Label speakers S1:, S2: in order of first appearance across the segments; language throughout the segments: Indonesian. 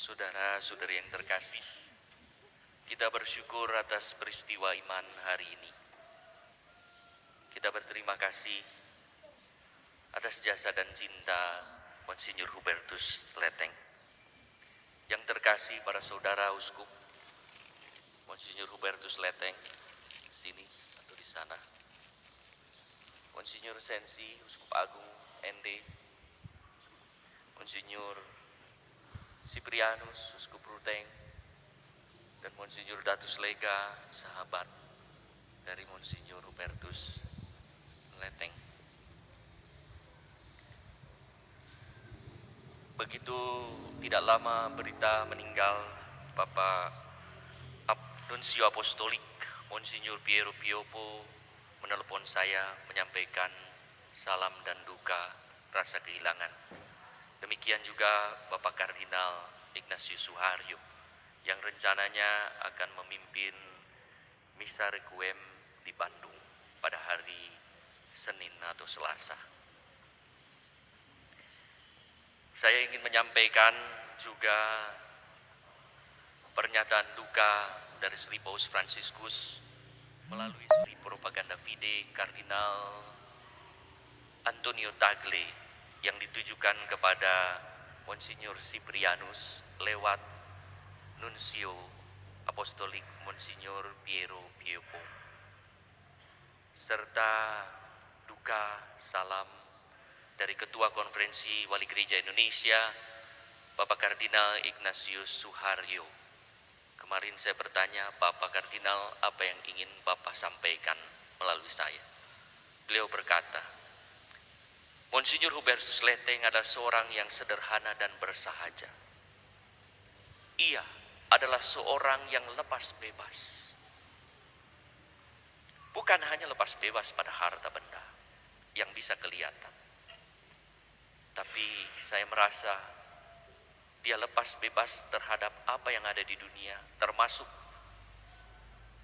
S1: Saudara-saudari yang terkasih, kita bersyukur atas peristiwa iman hari ini. Kita berterima kasih atas jasa dan cinta Monsinyur Hubertus Leteng. Yang terkasih para saudara uskup, Monsinyur Hubertus Leteng, sini atau di sana. Monsinyur Sensi, Uskup Agung ND, Monsinyur Siprianus, Uskup Ruteng, dan Monsinyur Datus Lega, sahabat dari Monsinyur Hubertus Leteng. Begitu tidak lama berita meninggal Bapak Nuncio Apostolik Monsinyur Piero Piopo menelepon saya menyampaikan salam dan duka rasa kehilangan. Demikian juga Bapak Kardinal Ignatius Suharyo yang rencananya akan memimpin misa requiem di Bandung pada hari Senin atau Selasa. Saya ingin menyampaikan juga pernyataan duka dari Sri Paus Fransiskus melalui Sri Propaganda Fide Kardinal Antonio Tagle yang ditujukan kepada Monsinyur Siprianus lewat Nuncio Apostolik Monsinyur Piero Piopo, serta duka salam dari Ketua Konferensi Wali Gereja Indonesia, Bapak Kardinal Ignatius Suharyo. Kemarin saya bertanya, Bapak Kardinal, apa yang ingin Bapak sampaikan melalui saya? Beliau berkata, Monsinyur Hubertus Leteng adalah seorang yang sederhana dan bersahaja. Ia adalah seorang yang lepas bebas. Bukan hanya lepas bebas pada harta benda yang bisa kelihatan, tapi saya merasa dia lepas bebas terhadap apa yang ada di dunia, termasuk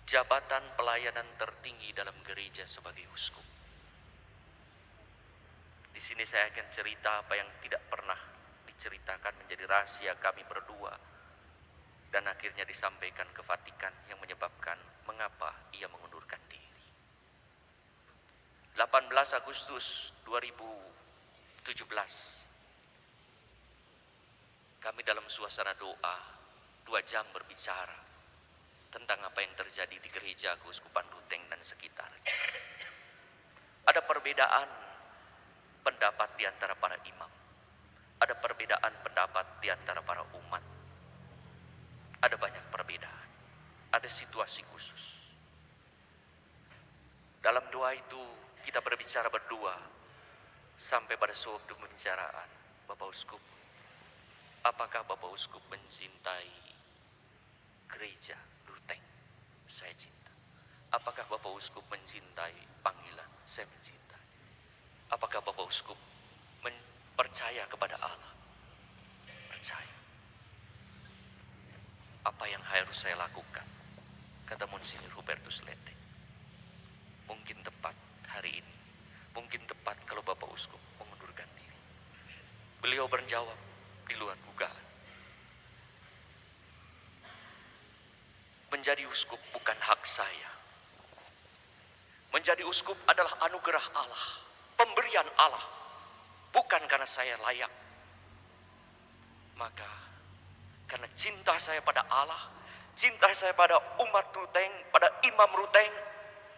S1: jabatan pelayanan tertinggi dalam gereja sebagai uskup. Di sini saya akan cerita apa yang tidak pernah diceritakan menjadi rahasia kami berdua dan akhirnya disampaikan ke Vatikan yang menyebabkan mengapa ia mengundurkan diri. 18 Agustus 2017, kami dalam suasana doa 2 jam berbicara tentang apa yang terjadi di gereja Keuskupan Ruteng dan sekitarnya. Ada perbedaan pendapat di antara para imam. Ada perbedaan pendapat di antara para umat. Ada banyak perbedaan. Ada situasi khusus. Dalam doa itu kita berbicara berdua sampai pada suatu pembicaraan, Bapak Uskup, apakah Bapak Uskup mencintai gereja Ruteng? Saya cinta. Apakah Bapak Uskup mencintai panggilan? Saya mencintai. Apakah Bapak Uskup percaya kepada Allah? Percaya. Apa yang harus saya lakukan? Kata Monsinyur Hubertus Leteng. Mungkin tepat hari ini. Mungkin tepat kalau Bapak Uskup mengundurkan diri. Beliau menjawab di luar dugaan. Menjadi uskup bukan hak saya. Menjadi uskup adalah anugerah Allah, pemberian Allah, bukan karena saya layak. Maka karena cinta saya pada Allah, cinta saya pada umat Ruteng, pada imam Ruteng,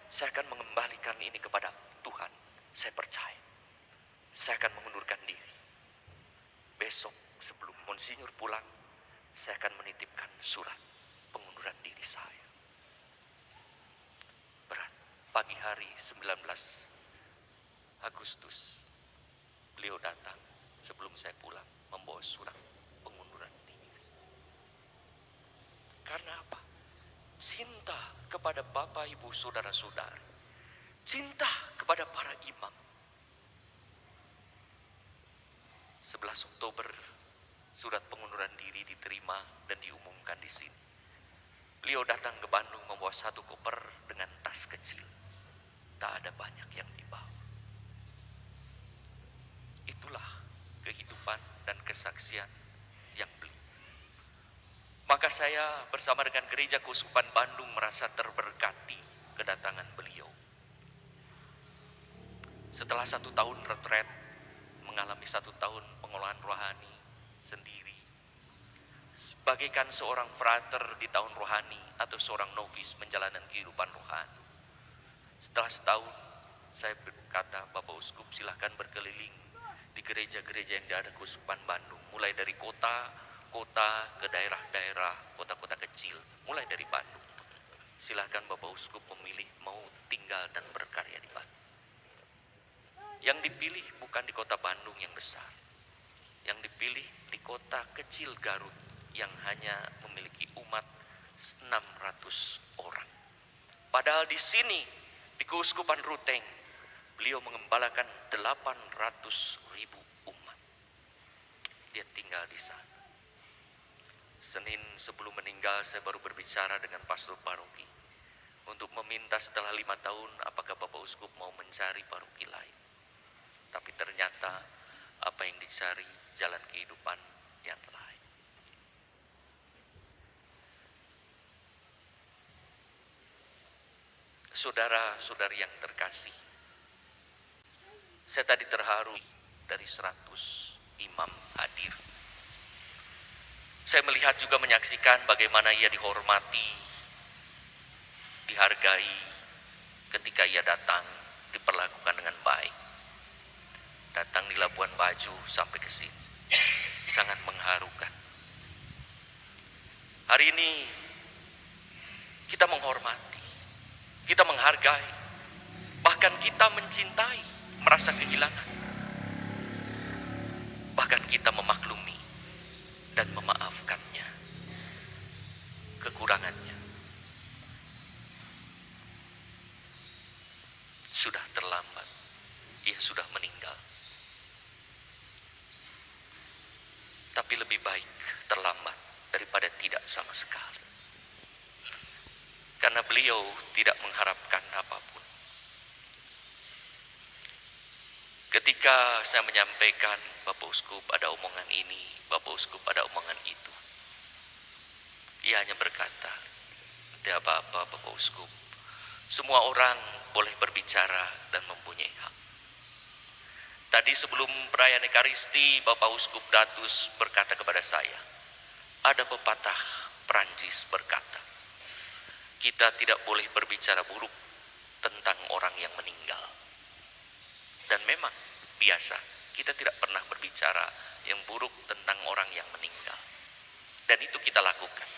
S1: saya akan mengembalikan ini kepada Tuhan. Saya percaya. Saya akan mengundurkan diri. Besok sebelum Monsinyur pulang, saya akan menitipkan surat pengunduran diri saya. Berat. Pagi hari 19 Agustus, beliau datang sebelum saya pulang membawa surat pengunduran diri. Karena apa? Cinta kepada Bapak, Ibu, Saudara-saudari. Cinta kepada para imam. 11 Oktober surat pengunduran diri diterima dan diumumkan di sini. Beliau datang ke Bandung membawa 1 koper dengan tas kecil. Tak ada banyak yang dibawa. Itulah kehidupan dan kesaksian yang beliau. maka saya bersama dengan Gereja Keuskupan Bandung merasa terberkati kedatangan beliau. Setelah 1 tahun retret, mengalami 1 tahun pengolahan rohani sendiri, bagaikan seorang frater di tahun rohani atau seorang novis menjalani kehidupan rohani. Setelah setahun, saya berkata, Bapak Uskup silahkan berkeliling di gereja-gereja yang ada Keuskupan Bandung, mulai dari kota ke daerah-daerah, kota-kota kecil, mulai dari Bandung. Silahkan Bapak Uskup memilih mau tinggal dan berkarya di Bandung. Yang dipilih bukan di kota Bandung yang besar, yang dipilih di kota kecil Garut yang hanya memiliki umat 600 orang. Padahal di sini, di Keuskupan Ruteng, beliau mengembalakan 800.000 umat. Dia tinggal di sana. Senin sebelum meninggal saya baru berbicara dengan pastor paroki untuk meminta setelah 5 tahun apakah Bapak Uskup mau mencari paroki lain. Tapi ternyata apa yang dicari jalan kehidupan yang lain. Saudara-saudari yang terkasih, saya tadi terharu dari 100 imam hadir. Saya melihat juga menyaksikan bagaimana ia dihormati, dihargai ketika ia datang, diperlakukan dengan baik. Datang di Labuan Bajo sampai ke sini, sangat mengharukan. Hari ini kita menghormati, kita menghargai, bahkan kita mencintai, merasa kehilangan. Bahkan kita memaklumi dan memaafkannya, kekurangannya. Sudah terlambat, ia sudah meninggal. Tapi lebih baik terlambat daripada tidak sama sekali. Karena beliau tidak mengharapkan apapun. Ketika saya menyampaikan, Bapak Uskup ada omongan ini, Bapak Uskup ada omongan itu, ia hanya berkata, tidak apa-apa Bapak Uskup, semua orang boleh berbicara dan mempunyai hak. Tadi sebelum perayaan Ekaristi, Bapak Uskup Datus berkata kepada saya, ada pepatah Perancis berkata, kita tidak boleh berbicara buruk tentang orang yang meninggal. Dan memang biasa, kita tidak pernah berbicara yang buruk tentang orang yang meninggal. Dan itu kita lakukan.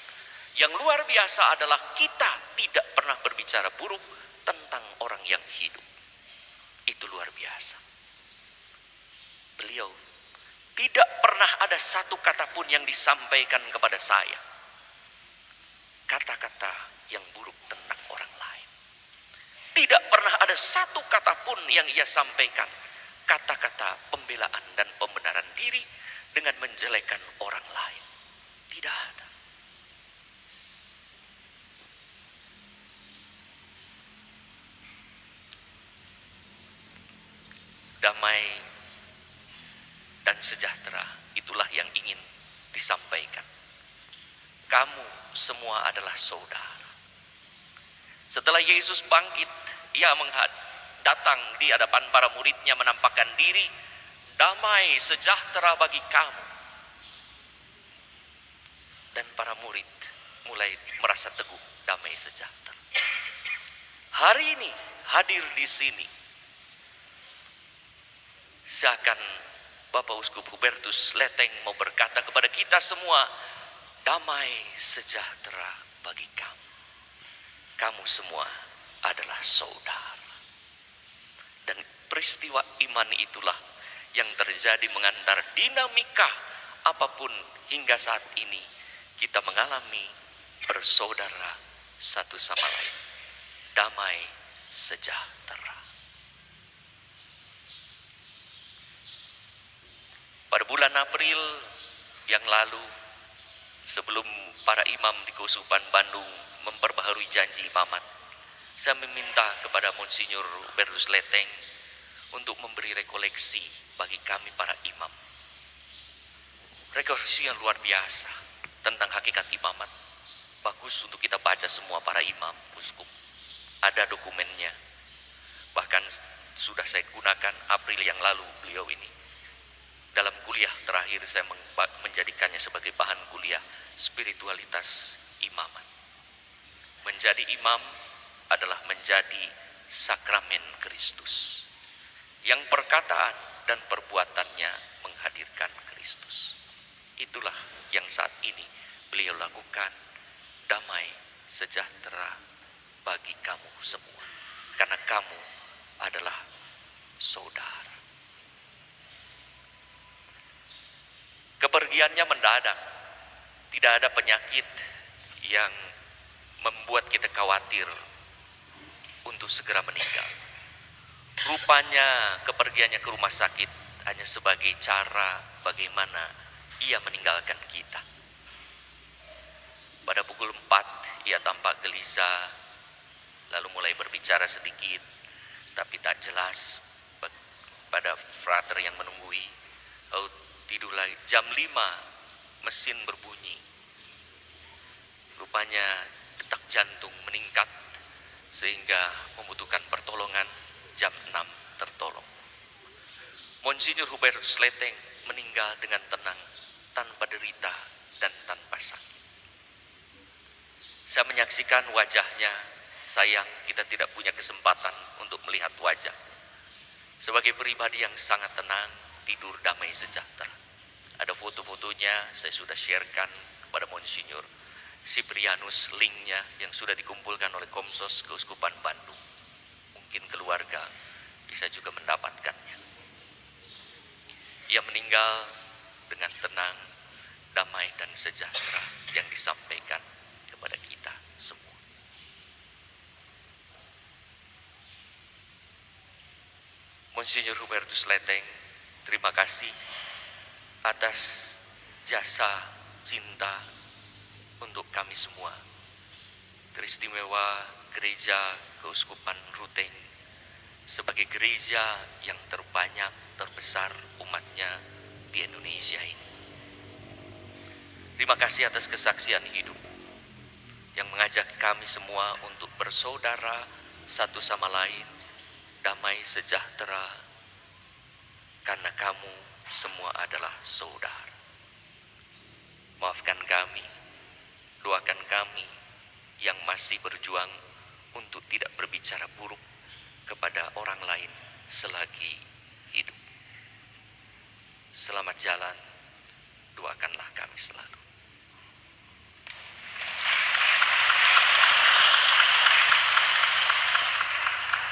S1: Yang luar biasa adalah kita tidak pernah berbicara buruk tentang orang yang hidup. Itu luar biasa. Beliau tidak pernah ada satu kata pun yang disampaikan kepada saya, kata-kata yang buruk tentang orang lain. Tidak pernah ada satu kata pun yang ia sampaikan, kata-kata pembelaan dan pembenaran diri dengan menjelekkan orang lain. Tidak ada. Damai dan sejahtera, itulah yang ingin disampaikan. Kamu semua adalah saudara. Setelah Yesus bangkit, ia datang di hadapan para muridnya menampakkan diri, damai sejahtera bagi kamu. Dan para murid mulai merasa teguh, damai sejahtera. Hari ini hadir di sini, seakan Bapak Uskup Hubertus Leteng mau berkata kepada kita semua, damai sejahtera bagi kamu. Kamu semua adalah saudara. Dan peristiwa iman itulah yang terjadi mengantar dinamika apapun hingga saat ini kita mengalami bersaudara satu sama lain. Damai sejahtera. Pada bulan April yang lalu, sebelum para imam di Keuskupan Bandung memperbaharui janji imamat, saya meminta kepada Monsinyur Hubertus Leteng untuk memberi rekoleksi bagi kami para imam. Rekoleksi yang luar biasa. tentang hakikat imamat. Bagus untuk kita baca semua para imam, uskup. Ada dokumennya. Bahkan sudah saya gunakan April yang lalu beliau ini. Dalam kuliah terakhir saya menjadikannya sebagai bahan kuliah spiritualitas imamat. Menjadi imam adalah menjadi sakramen Kristus, yang perkataan dan perbuatannya menghadirkan Kristus. Itulah yang saat ini beliau lakukan, damai sejahtera bagi kamu semua, karena kamu adalah saudara. Kepergiannya mendadak, tidak ada penyakit yang membuat kita khawatir untuk segera meninggal. Rupanya kepergiannya ke rumah sakit hanya sebagai cara bagaimana ia meninggalkan kita. Pada pukul 4 ia tampak gelisah, lalu mulai berbicara sedikit, tapi tak jelas pada frater yang menunggui. Lalu tidur lagi. Jam 5 mesin berbunyi. Rupanya detak jantung meningkat sehingga membutuhkan pertolongan. Jam 6 tertolong. Monsinyur Hubertus Sleteng meninggal dengan tenang, tanpa derita dan tanpa sakit. Saya menyaksikan wajahnya. Sayang kita tidak punya kesempatan untuk melihat wajah. Sebagai pribadi yang sangat tenang, tidur damai sejahtera. Ada foto-fotonya, saya sudah sharekan kepada Monsinyur Siprianus, linknya yang sudah dikumpulkan oleh Komsos Keuskupan Bandung. Mungkin keluarga bisa juga mendapatkannya. Ia meninggal dengan tenang, damai dan sejahtera yang disampaikan kepada kita semua. Monsinyur Hubertus Sleteng, terima kasih atas jasa cinta untuk kami semua. Teristimewa Gereja Keuskupan Ruteng sebagai gereja yang terbanyak, terbesar umatnya di Indonesia ini. Terima kasih atas kesaksian hidup yang mengajak kami semua untuk bersaudara satu sama lain, damai sejahtera, karena kamu semua adalah saudara. Maafkan kami, doakan kami yang masih berjuang untuk tidak berbicara buruk kepada orang lain selagi hidup. Selamat jalan, doakanlah kami selalu.